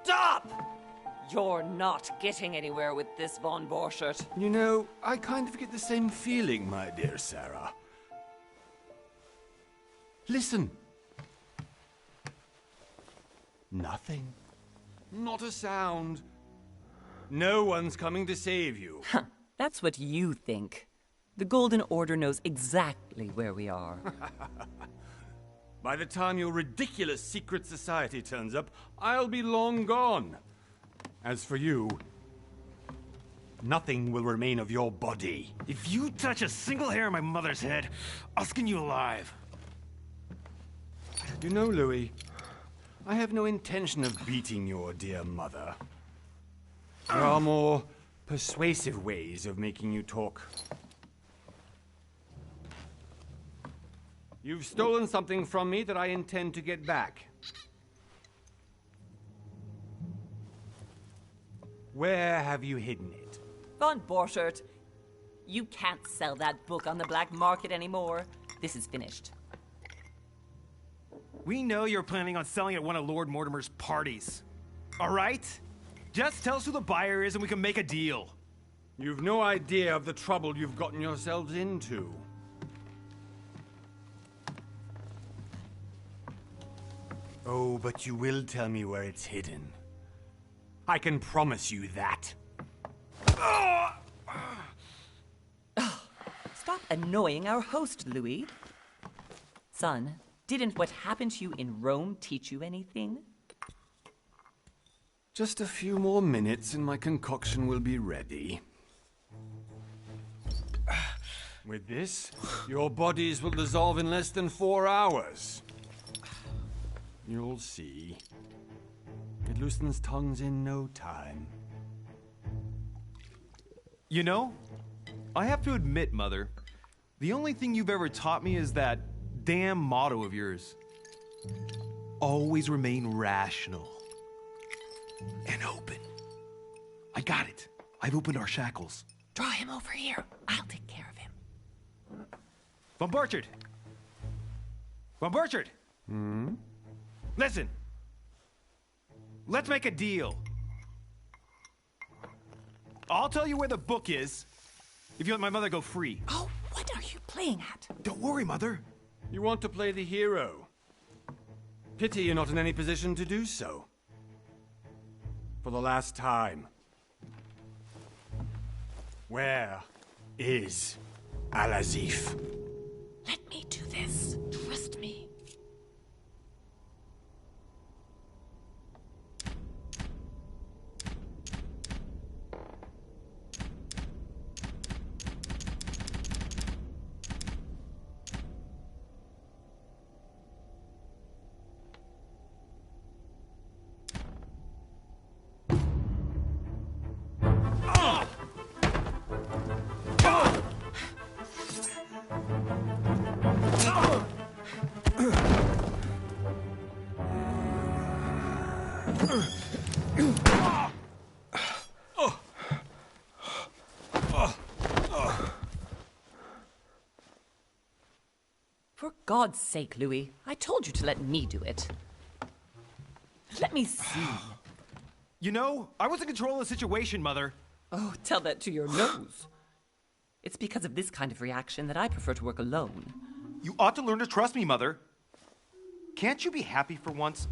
Stop! You're not getting anywhere with this, Von Borchert. You know, I kind of get the same feeling, my dear Sarah. Listen. Nothing. Not a sound. No one's coming to save you. That's what you think. The Golden Order knows exactly where we are. By the time your ridiculous secret society turns up, I'll be long gone. As for you, nothing will remain of your body. If you touch a single hair on my mother's head, I'll skin you alive. You know, Louis, I have no intention of beating your dear mother. There are more persuasive ways of making you talk. You've stolen something from me that I intend to get back. Where have you hidden it? Von Borchert, you can't sell that book on the black market anymore. This is finished. We know you're planning on selling at one of Lord Mortimer's parties. All right? Just tell us who the buyer is and we can make a deal. You've no idea of the trouble you've gotten yourselves into. Oh, but you will tell me where it's hidden. I can promise you that. Stop annoying our host, Louis. Son, didn't what happened to you in Rome teach you anything? Just a few more minutes and my concoction will be ready. With this, your bodies will dissolve in less than 4 hours. You'll see. It loosens tongues in no time. You know, I have to admit, Mother, the only thing you've ever taught me is that damn motto of yours. Always remain rational. And open. I got it. I've opened our shackles. Draw him over here. I'll take care of him. Von Borchert! Von Borchert! Listen. Let's make a deal. I'll tell you where the book is if you let my mother go free. Oh, what are you playing at? Don't worry, Mother. You want to play the hero. Pity you're not in any position to do so. For the last time. Where is Al-Azif? Let me do this. Trust me. For God's sake, Louis, I told you to let me do it. Let me see. You know, I was in control of the situation, Mother. Oh, tell that to your nose. It's because of this kind of reaction that I prefer to work alone. You ought to learn to trust me, Mother. Can't you be happy for once?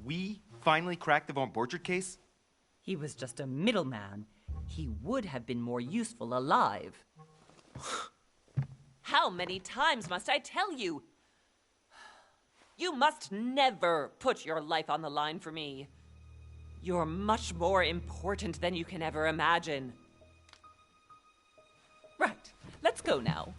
We finally cracked the Von Borchert case? He was just a middleman. He would have been more useful alive. How many times must I tell you? You must never put your life on the line for me. You're much more important than you can ever imagine. Right, let's go now.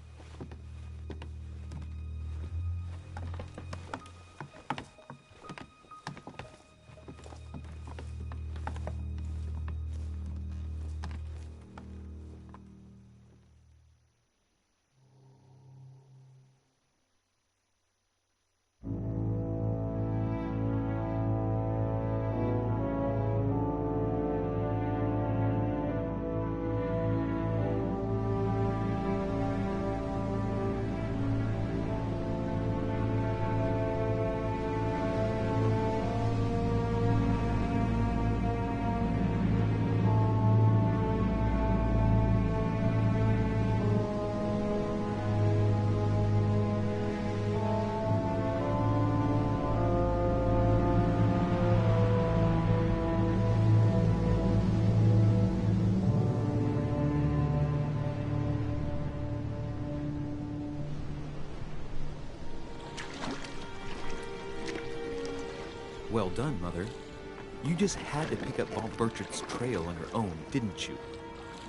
Well done, Mother. You just had to pick up Von Burchard's trail on your own, didn't you?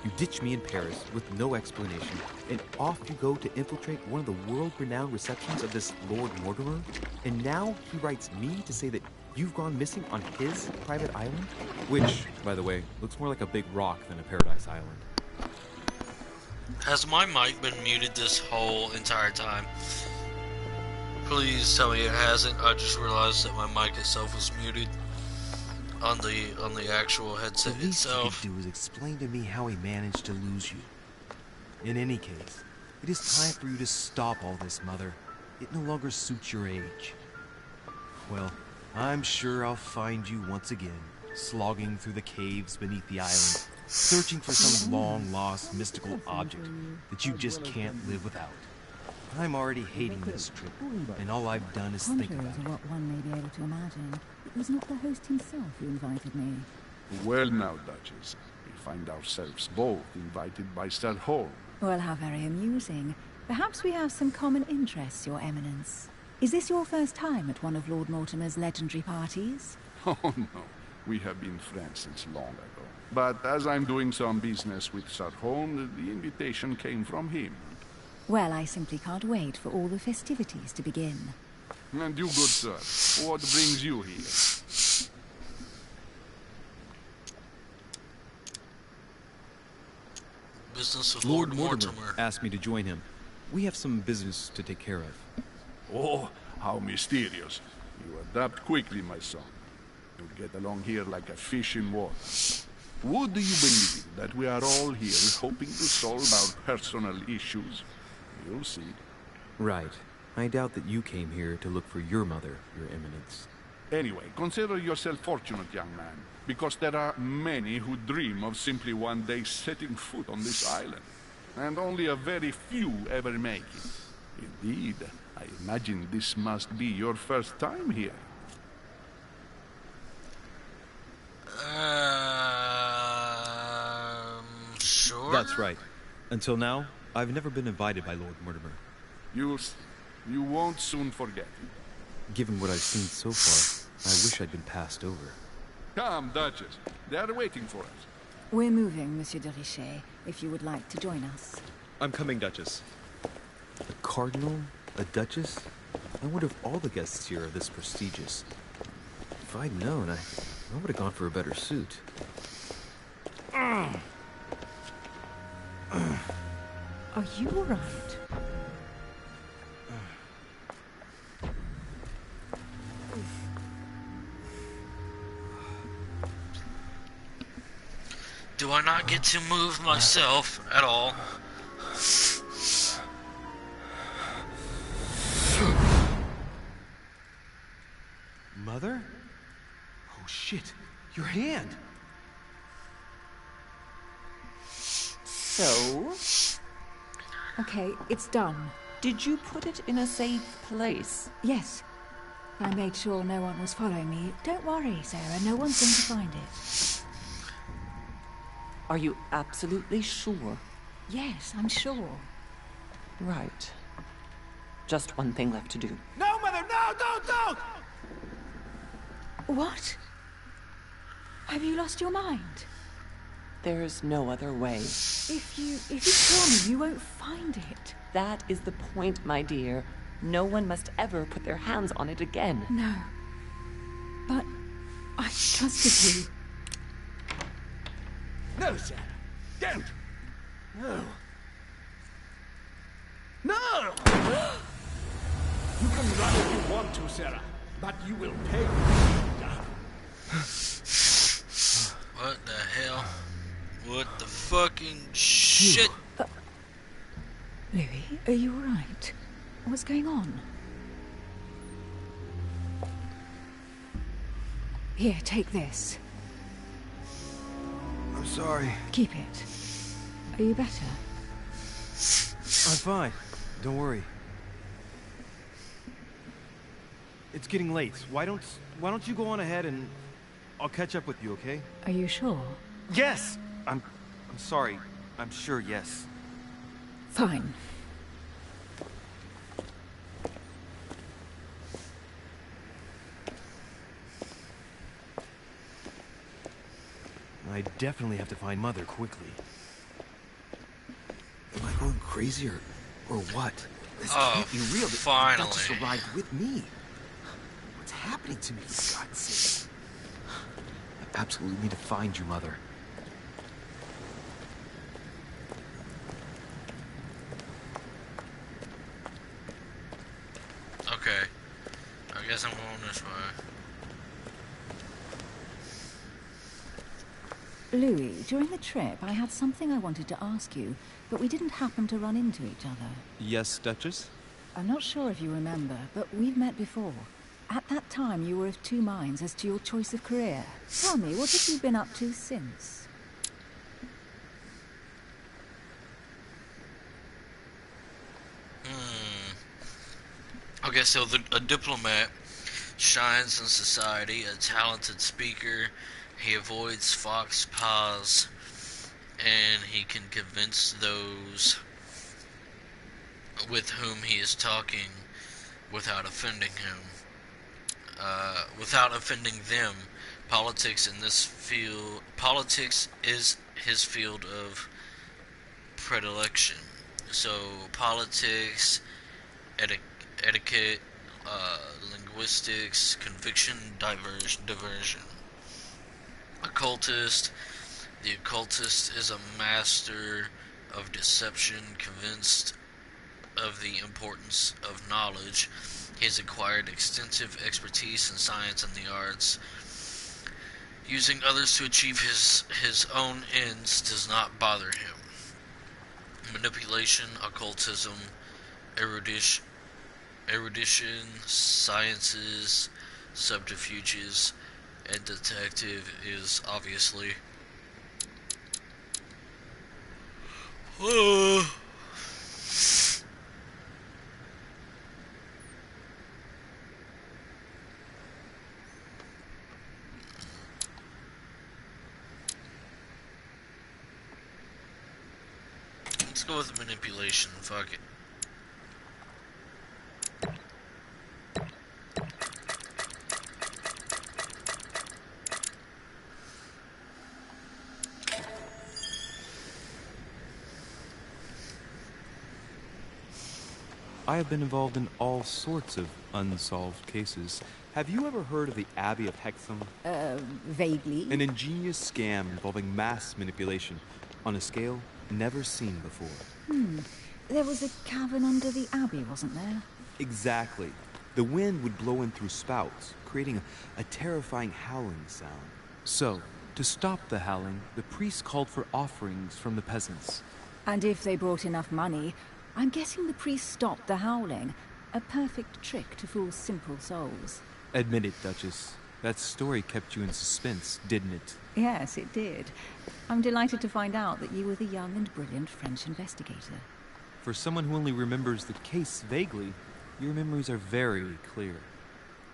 You ditched me in Paris with no explanation, and off you go to infiltrate one of the world-renowned receptions of this Lord Mortimer? And now he writes me to say that you've gone missing on his private island? Which, by the way, looks more like a big rock than a paradise island. Has my mic been muted this whole entire time? Please tell me it hasn't. I just realized that my mic itself was muted on the actual headset The least itself. you could do is explain to me how he managed to lose you. In any case, it is time for you to stop all this, Mother. It no longer suits your age. Well, I'm sure I'll find you once again, slogging through the caves beneath the island, searching for some long-lost mystical object that you just can't live without. I'm already hating this trip, and all I've done is think Contrary about to it. what one may be able to imagine, it was not the host himself who invited me. Well now, Duchess, we find ourselves both invited by Sir Holm. Well, how very amusing. Perhaps we have some common interests, Your Eminence. Is this your first time at one of Lord Mortimer's legendary parties? Oh no, we have been friends since long ago. But as I'm doing some business with Sir Holm, the invitation came from him. Well, I simply can't wait for all the festivities to begin. And you, good sir, what brings you here? Business with Lord Lord Mortimer Mortimer. asked me to join him. We have some business to take care of. Oh, how mysterious. You adapt quickly, my son. You get along here like a fish in water. Would you believe that we are all here hoping to solve our personal issues? You'll see. Right. I doubt that you came here to look for your mother, Your Eminence. Anyway, consider yourself fortunate, young man, because there are many who dream of simply one day setting foot on this island, and only a very few ever make it. Indeed, I imagine this must be your first time here. Sure. That's right. Until now, I've never been invited by Lord Mortimer. You won't soon forget it. Given what I've seen so far, I wish I'd been passed over. Come, Duchess. They are waiting for us. We're moving, Monsieur de Richet, if you would like to join us. I'm coming, Duchess. A cardinal? A duchess? I wonder if all the guests here are this prestigious. If I'd known, I would have gone for a better suit. Are you all right? Do I not get to move myself at all? Mother? Oh shit, your hand! So, Okay, it's done. did you put it in a safe place? Yes. I made sure no one was following me. Don't worry, Sarah, no one's going to find it. Are you absolutely sure? Yes, I'm sure. Right. Just one thing left to do. No, Mother, no, don't! What? Have you lost your mind? There's no other way. If you kill me, you won't find it. That is the point, my dear. No one must ever put their hands on it again. No. But I trusted you. No, Sarah. Don't. No. No! You can run if you want to, Sarah, but you will pay. What the hell? What the fucking shit? Louis, are you all right? What's going on? Here, take this. I'm sorry. Keep it. Are you better? I'm fine. Don't worry. It's getting late. Why don't you go on ahead and I'll catch up with you, okay? Are you sure? Yes! I'm sorry. I'm sure, yes. Fine. definitely have to find Mother quickly. Am I going crazy or what? This Oh, can't be real. The finally. Duchess arrived with me. What's happening to me, for God's sake? I absolutely need to find your mother. Okay. I guess I'm going this way. Louis, during the trip, I had something I wanted to ask you, but we didn't happen to run into each other. Yes, Duchess? I'm not sure if you remember, but we've met before. At that time, you were of two minds as to your choice of career. Tell me, what have you been up to since? Okay, so a diplomat shines in society, a talented speaker. He avoids fox paws, and he can convince those with whom he is talking without offending him. Without offending them. Politics is his field of predilection. So politics, etiquette, linguistics, conviction, diversion. Occultist. The occultist is a master of deception, convinced of the importance of knowledge. He has acquired extensive expertise in science and the arts. Using others to achieve his own ends does not bother him. Manipulation, occultism, erudition, sciences, subterfuges, and detective is obviously. Let's go with manipulation, fuck it. I have been involved in all sorts of unsolved cases. Have you ever heard of the Abbey of Hexham? Vaguely. An ingenious scam involving mass manipulation on a scale never seen before. There was a cavern under the abbey, wasn't there? Exactly. The wind would blow in through spouts, creating a terrifying howling sound. So, to stop the howling, the priests called for offerings from the peasants. And if they brought enough money, I'm guessing the priest stopped the howling. A perfect trick to fool simple souls. Admit it, Duchess. That story kept you in suspense, didn't it? Yes, it did. I'm delighted to find out that you were the young and brilliant French investigator. For someone who only remembers the case vaguely, your memories are very clear.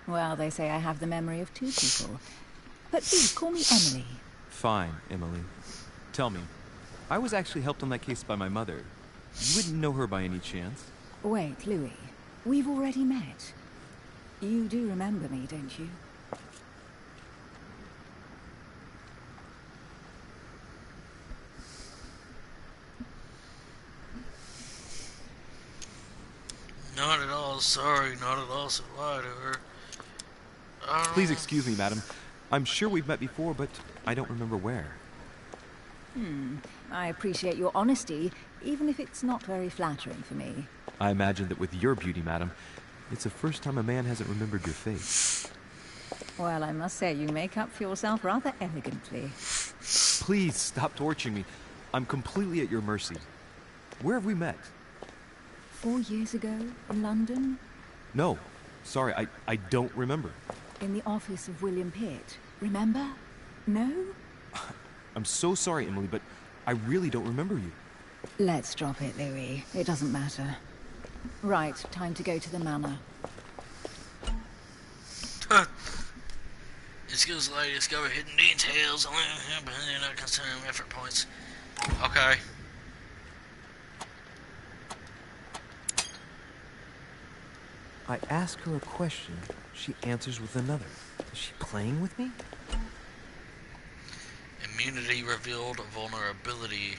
Well, they say I have the memory of two people. But please, call me Emily. Fine, Emily. Tell me, I was actually helped on that case by my mother. You wouldn't know her by any chance? Wait, Louis. We've already met. You do remember me, don't you? Not at all sorry, not at all so lie to her. Please excuse me, madam. I'm sure we've met before, but I don't remember where. I appreciate your honesty, even if it's not very flattering for me. I imagine that with your beauty, madam, it's the first time a man hasn't remembered your face. Well, I must say, you make up for yourself rather elegantly. Please stop torturing me. I'm completely at your mercy. Where have we met? 4 years ago, in London, No. Sorry, I don't remember. in the office of William Pitt. Remember? No? I'm so sorry, Emily, but I really don't remember you. Let's drop it, Louis. It doesn't matter. Right, time to go to the manor. Excuse lady, discover hidden details, only not considering effort points. Okay. I ask her a question, she answers with another. Is she playing with me? Immunity revealed, vulnerability.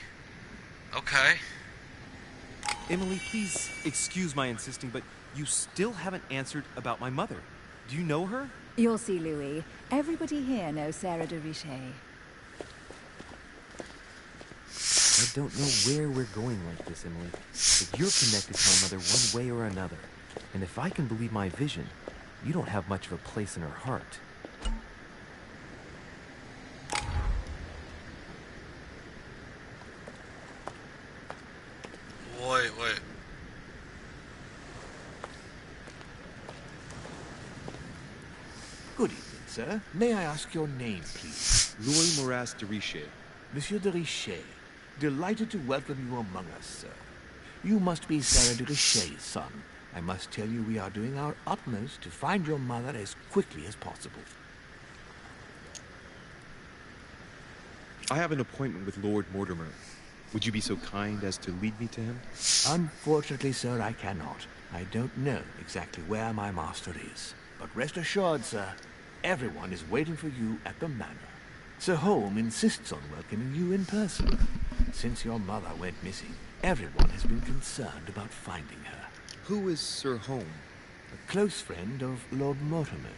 Okay. Emily, please excuse my insisting, but you still haven't answered about my mother. Do you know her? You'll see, Louis. Everybody here knows Sarah de Richet. I don't know where we're going like this, Emily, but you're connected to my mother one way or another. And if I can believe my vision, you don't have much of a place in her heart. Wait. Good evening, sir. May I ask your name, please? Louis Moras de Richet. Monsieur de Richet. Delighted to welcome you among us, sir. You must be Sarah de Richet's son. I must tell you we are doing our utmost to find your mother as quickly as possible. I have an appointment with Lord Mortimer. Would you be so kind as to lead me to him? Unfortunately, sir, I cannot. I don't know exactly where my master is. But rest assured, sir, everyone is waiting for you at the manor. Sir Holm insists on welcoming you in person. Since your mother went missing, everyone has been concerned about finding her. Who is Sir Holm? A close friend of Lord Mortimer's.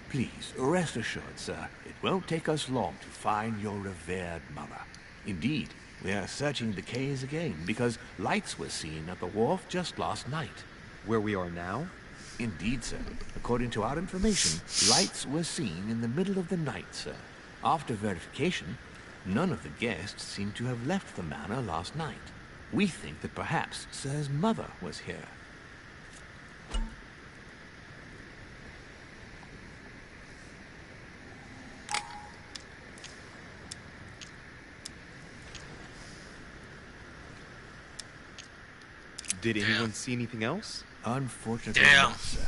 Please, rest assured, sir, it won't take us long to find your revered mother. Indeed, we are searching the quays again because lights were seen at the wharf just last night. Where we are now? Indeed, sir. According to our information, lights were seen in the middle of the night, sir. After verification, none of the guests seem to have left the manor last night. We think that perhaps Sir's mother was here. Did anyone see anything else? Unfortunately not, sir.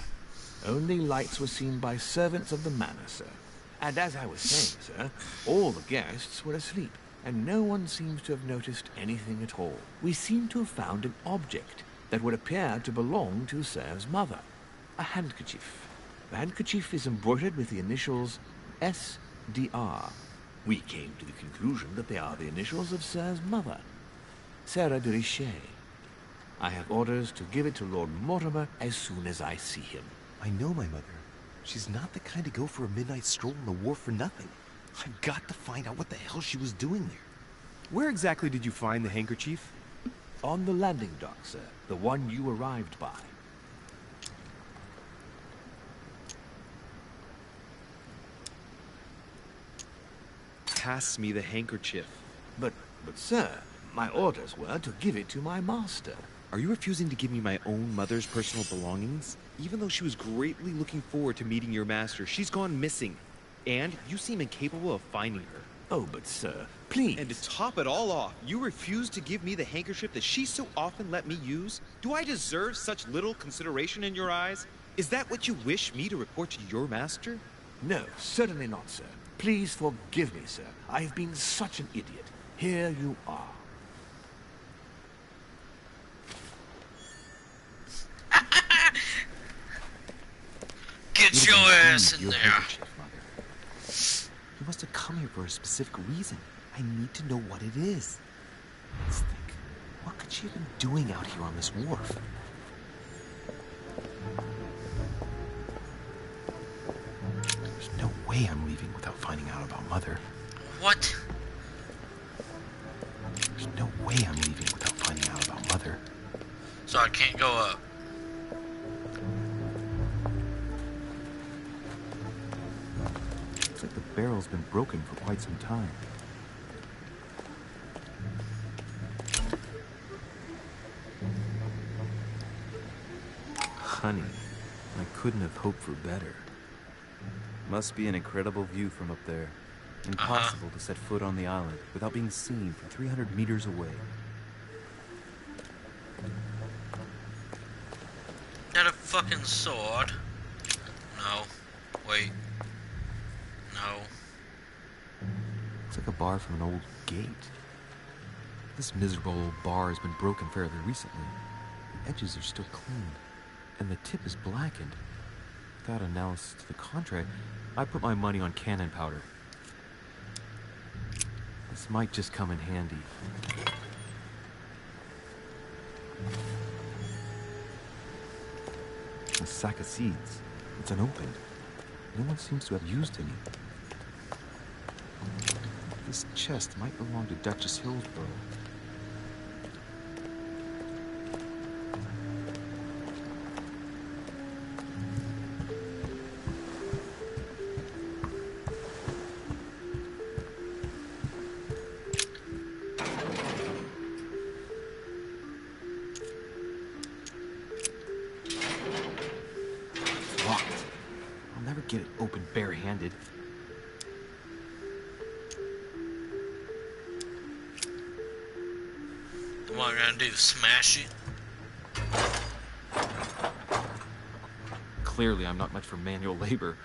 Only lights were seen by servants of the manor, sir. And as I was saying, sir, all the guests were asleep, and no one seems to have noticed anything at all. We seem to have found an object that would appear to belong to Sir's mother. A handkerchief. The handkerchief is embroidered with the initials S.D.R. We came to the conclusion that they are the initials of Sir's mother, Sarah de Richet. I have orders to give it to Lord Mortimer as soon as I see him. I know my mother. She's not the kind to go for a midnight stroll on the wharf for nothing. I've got to find out what the hell she was doing there. Where exactly did you find the handkerchief? On the landing dock, sir. The one you arrived by. Pass me the handkerchief. But sir, my orders were to give it to my master. Are you refusing to give me my own mother's personal belongings? Even though she was greatly looking forward to meeting your master, she's gone missing. And you seem incapable of finding her. Oh, but sir, please. And to top it all off, you refuse to give me the handkerchief that she so often let me use? Do I deserve such little consideration in your eyes? Is that what you wish me to report to your master? No, certainly not, sir. Please forgive me, sir. I have been such an idiot. Here you are. Get your ass in Your there. handkerchief, Mother. You must have come here for a specific reason. I need to know what it is. Let's think. What could she have been doing out here on this wharf? There's no way I'm leaving without finding out about Mother. What? There's no way I'm leaving without finding out about Mother. So I can't go up. Looks like the barrel's been broken for quite some time. Honey, I couldn't have hoped for better. Must be an incredible view from up there. Impossible to set foot on the island without being seen from 300 meters away. That a fucking sword? No. Wait. No. Looks like a bar from an old gate. This miserable old bar has been broken fairly recently. The edges are still clean, and the tip is blackened. Without analysis to the contrary, I put my money on cannon powder. This might just come in handy. A sack of seeds. It's unopened. No one seems to have used any. This chest might belong to Duchess Hillsborough. Get it open barehanded. What I'm gonna do, smash it? Clearly, I'm not much for manual labor.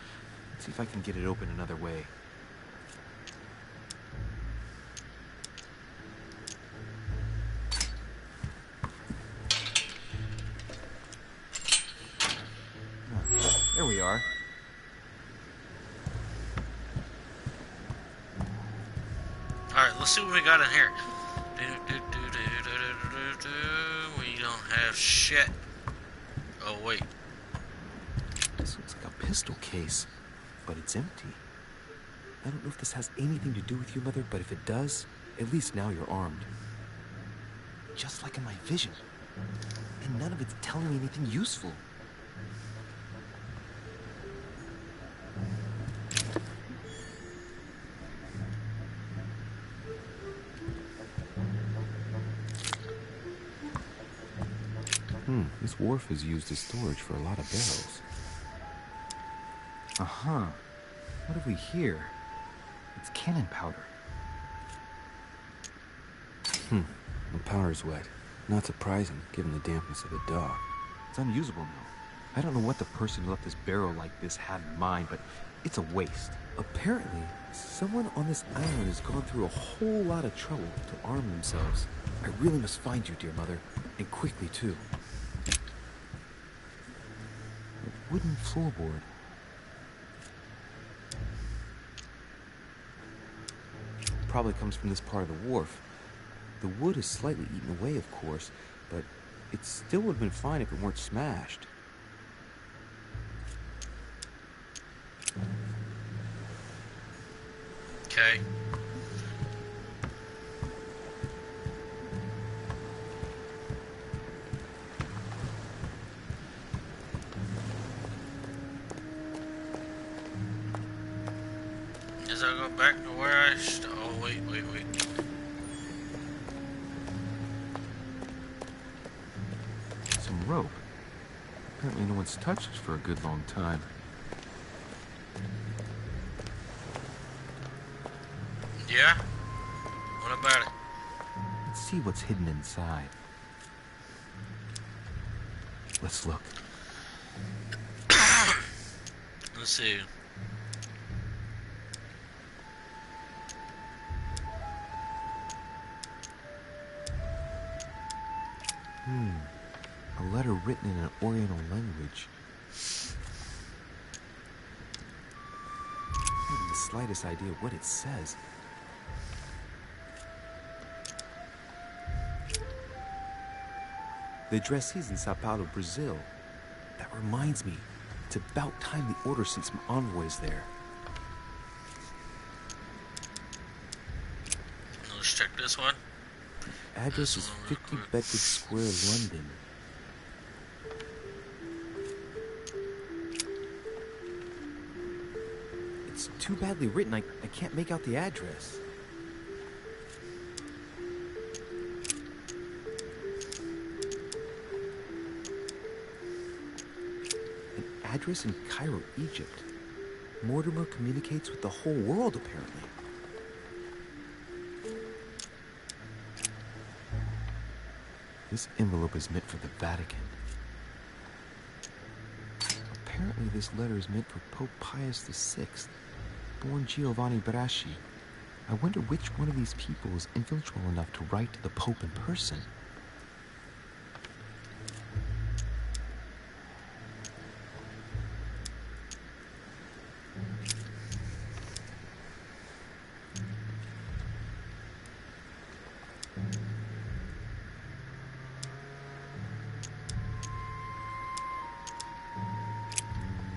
Let's see if I can get it open another way. There we are. Alright, let's see what we got in here. We don't have shit. Oh, wait. This looks like a pistol case, but it's empty. I don't know if this has anything to do with you, Mother, but if it does, at least now you're armed. Just like in my vision. And none of it's telling me anything useful. This wharf is used as storage for a lot of barrels. Uh-huh. What have we here? It's cannon powder. The powder's wet. Not surprising, given the dampness of the dock. It's unusable now. I don't know what the person who left this barrel like this had in mind, but it's a waste. Apparently, someone on this island has gone through a whole lot of trouble to arm themselves. I really must find you, dear Mother, and quickly, too. A wooden floorboard. Probably comes from this part of the wharf. The wood is slightly eaten away, of course, but it still would have been fine if it weren't smashed. Okay. Does I go back to where I oh, wait. Some rope. Apparently no one's touched it for a good long time. Yeah? What about it? Let's see what's hidden inside. Let's look. Let's see. A letter written in an Oriental language. I haven't the slightest idea what it says. The address is in Sao Paulo, Brazil. That reminds me, it's about time the order sent some envoys there. Let's check this one. Address is 50 Bedford Square, London. It's too badly written, I can't make out the address. An address in Cairo, Egypt. Mortimer communicates with the whole world, apparently. This envelope is meant for the Vatican. Apparently this letter is meant for Pope Pius VI, born Giovanni Braschi. I wonder which one of these people is influential enough to write to the Pope in person.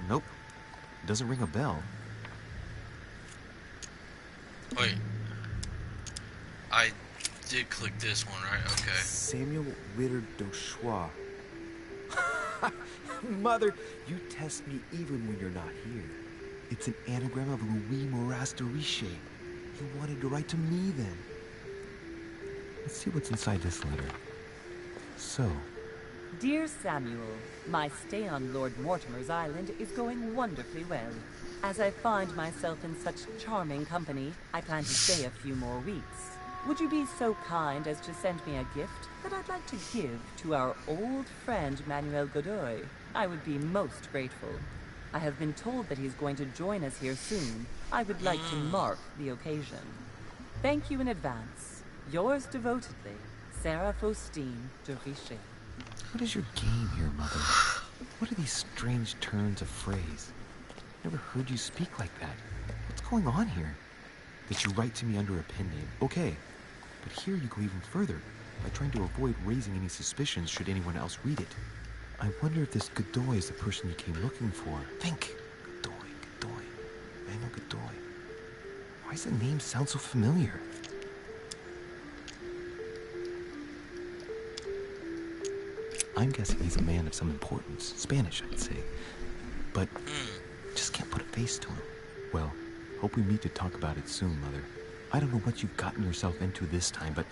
Nope. Doesn't ring a bell. Wait. I did click this one, right? Okay. Samuel Ritter Dauchois. Mother, you test me even when you're not here. It's an anagram of Louis Moras de Riche. You wanted to write to me then. Let's see what's inside this letter. So, Dear Samuel, my stay on Lord Mortimer's island is going wonderfully well. As I find myself in such charming company, I plan to stay a few more weeks. Would you be so kind as to send me a gift that I'd like to give to our old friend Manuel Godoy? I would be most grateful. I have been told that he's going to join us here soon. I would like to mark the occasion. Thank you in advance. Yours devotedly, Sarah Faustine de Richer. what is your game here, Mother? What are these strange turns of phrase? Never heard you speak like that. What's going on here? That you write to me under a pen name, okay. But here you go even further, by trying to avoid raising any suspicions should anyone else read it. I wonder if this Godoy is the person you came looking for. Think. Godoy. Manuel Godoy. Why does the name sound so familiar? I'm guessing he's a man of some importance. Spanish, I'd say. But just can't put a face to him. Well, hope we meet to talk about it soon, Mother. I don't know what you've gotten yourself into this time, but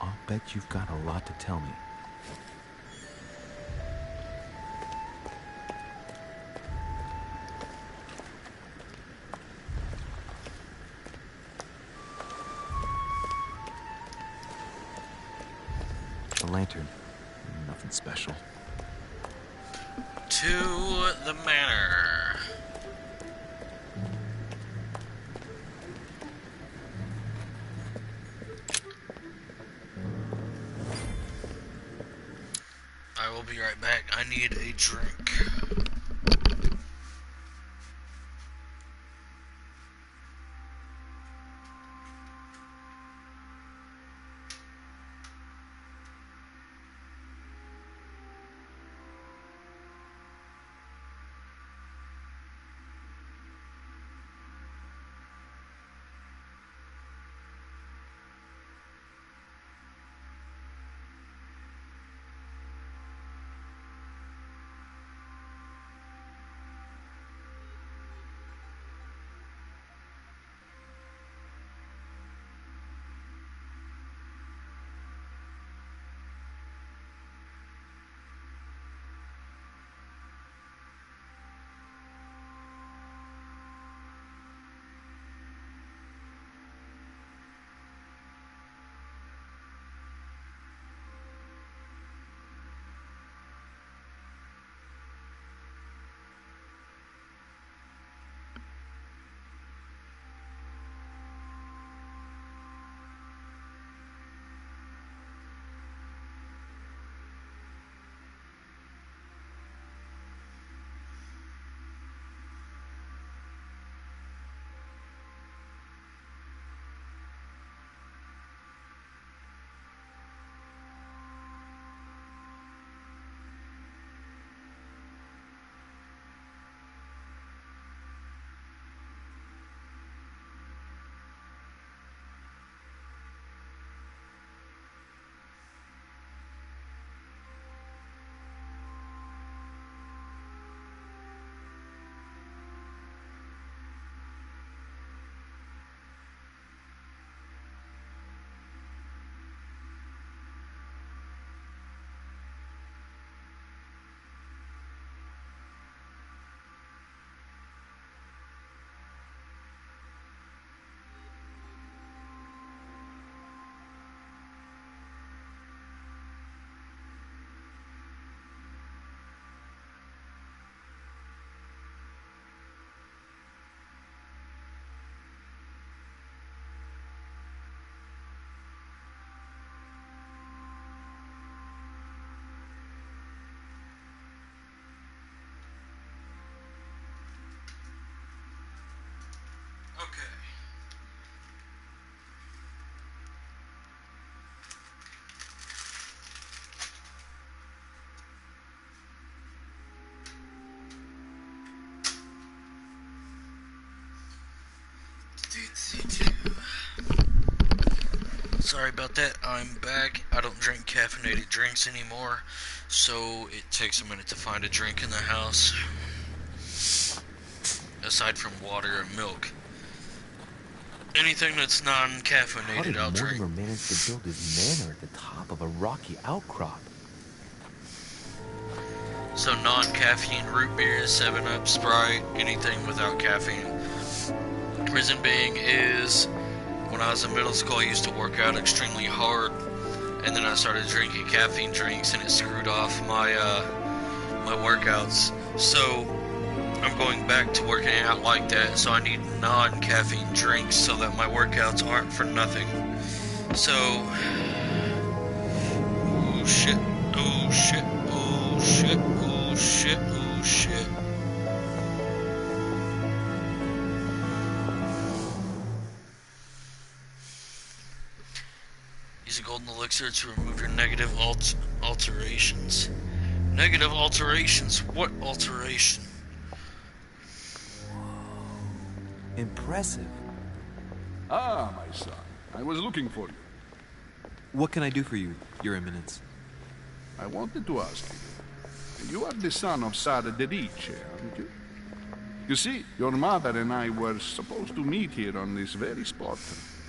I'll bet you've got a lot to tell me. The lantern. Nothing special. To the manor. I will be right back. I need a drink. Sorry about that. I'm back. I don't drink caffeinated drinks anymore, so it takes a minute to find a drink in the house. Aside from water and milk. Anything that's non-caffeinated, I'll drink. How did Mortimer manage to build his manor at the top of a rocky outcrop? So non-caffeine root beer, 7-Up, Sprite, anything without caffeine. Reason being is, when I was in middle school, I used to work out extremely hard, and then I started drinking caffeine drinks, and it screwed off my my workouts. So I'm going back to working out like that, so I need non-caffeine drinks so that my workouts aren't for nothing. So, oh shit, oh shit, oh shit, oh shit, oh shit. Use a golden elixir to remove your negative alterations. Negative alterations? What alteration? Impressive. Ah, my son. I was looking for you. What can I do for you, Your Eminence? I wanted to ask you. You are the son of Sara de Riche, aren't you? You see, your mother and I were supposed to meet here on this very spot.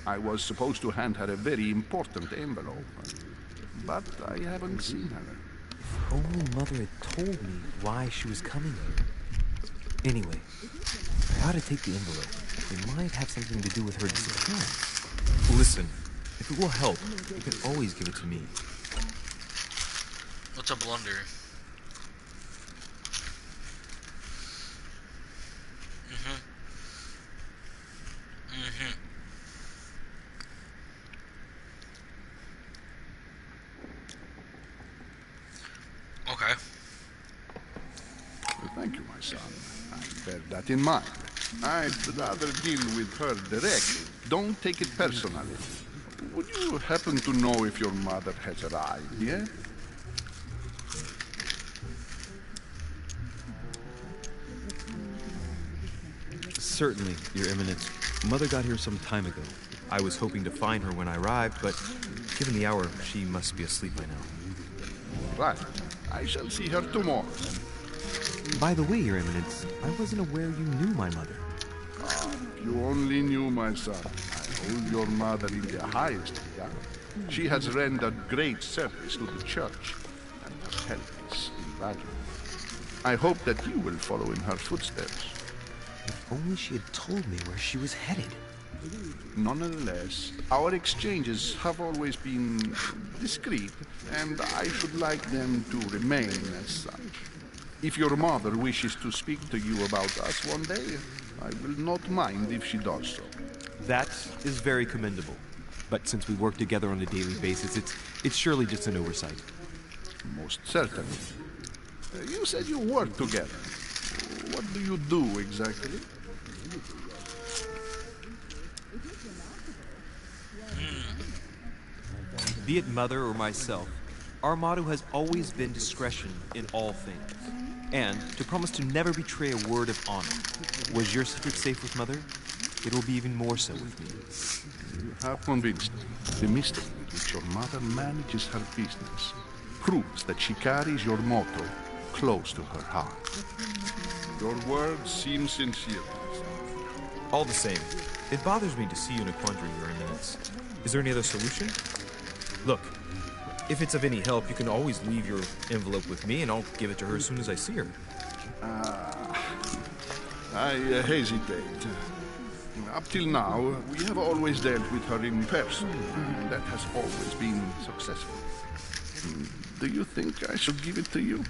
I was supposed to hand her a very important envelope. But I haven't seen her. If only Mother had told me why she was coming here. Anyway, I ought to take the envelope. It might have something to do with her disappearance. Listen, if it will help, you can always give it to me. What's a blunder? Okay. Well, thank you, my son. I bear that in mind. I'd rather deal with her directly. Don't take it personally. Would you happen to know if your mother has arrived yet? Certainly, Your Eminence. Mother got here some time ago. I was hoping to find her when I arrived, but given the hour, she must be asleep by now. Right. I shall see her tomorrow. By the way, Your Eminence, I wasn't aware you knew my mother. Ah, you only knew my son. I hold your mother in the highest regard. She has rendered great service to the church, and her help is invaluable. I hope that you will follow in her footsteps. If only she had told me where she was headed. Nonetheless, our exchanges have always been discreet, and I should like them to remain as such. If your mother wishes to speak to you about us one day, I will not mind if she does so. That is very commendable. But since we work together on a daily basis, it's surely just an oversight. Most certainly. You said you work together. What do you do exactly? Be it Mother or myself, our motto has always been discretion in all things. And to promise to never betray a word of honor. Was your secret safe with Mother? It will be even more so with me. You have convinced me. The mystery with which your mother manages her business proves that she carries your motto close to her heart. Your words seem sincere. All the same, it bothers me to see you in a quandary, Your Eminence. Is there any other solution? Look, if it's of any help, you can always leave your envelope with me and I'll give it to her as soon as I see her. I hesitate. Up till now, we have always dealt with her in person, and that has always been successful. Do you think I should give it to you?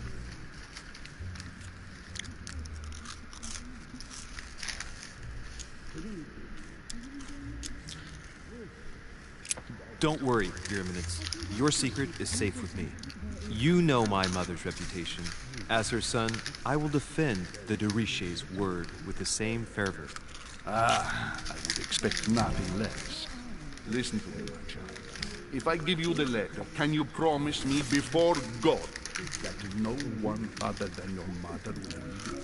Don't worry, Your Eminence. Your secret is safe with me. You know my mother's reputation. As her son, I will defend the de Riche's word with the same fervor. I would expect nothing less. Listen to me, my child. If I give you the letter, can you promise me before God that no one other than your mother will read it?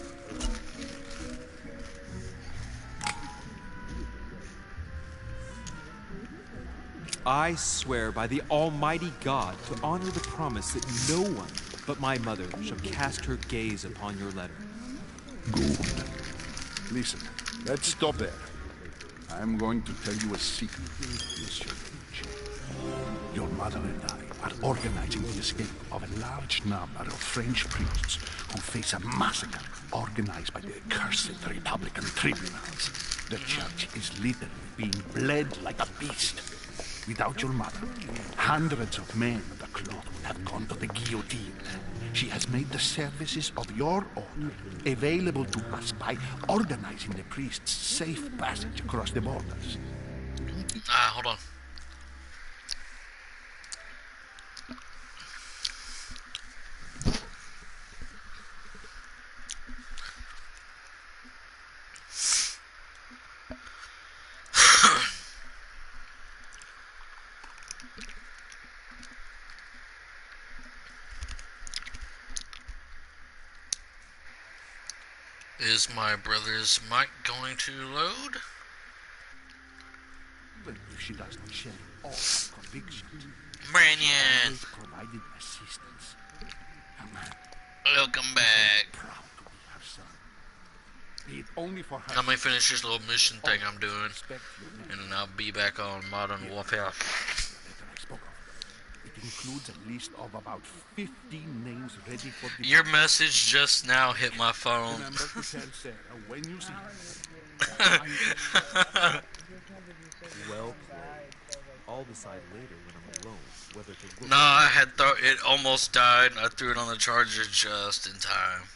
I swear by the Almighty God to honor the promise that no one but my mother shall cast her gaze upon your letter. Good. Listen, let's stop there. I'm going to tell you a secret, Monsieur Finch. Your mother and I are organizing the escape of a large number of French priests who face a massacre organized by the accursed Republican tribunals. The church is literally being bled like a beast. Without your mother, hundreds of men of the cloth would have gone to the guillotine. She has made the services of your order available to us by organizing the priests' safe passage across the borders. Hold on. Is my brother's mic going to load? Even if she does not share all our convictions, Brandon, she provided assistance. welcome back. Proud to be her son. Be it only for her. Let me finish this little mission thing I'm doing, and then I'll be back on Modern Warfare. It includes a list of about 15 names ready for the... Your message just now hit my phone. Remember to tell Sarah when you see her. Well, I'll decide later when I'm alone whether to look. No, I had it almost died. I threw it on the charger just in time.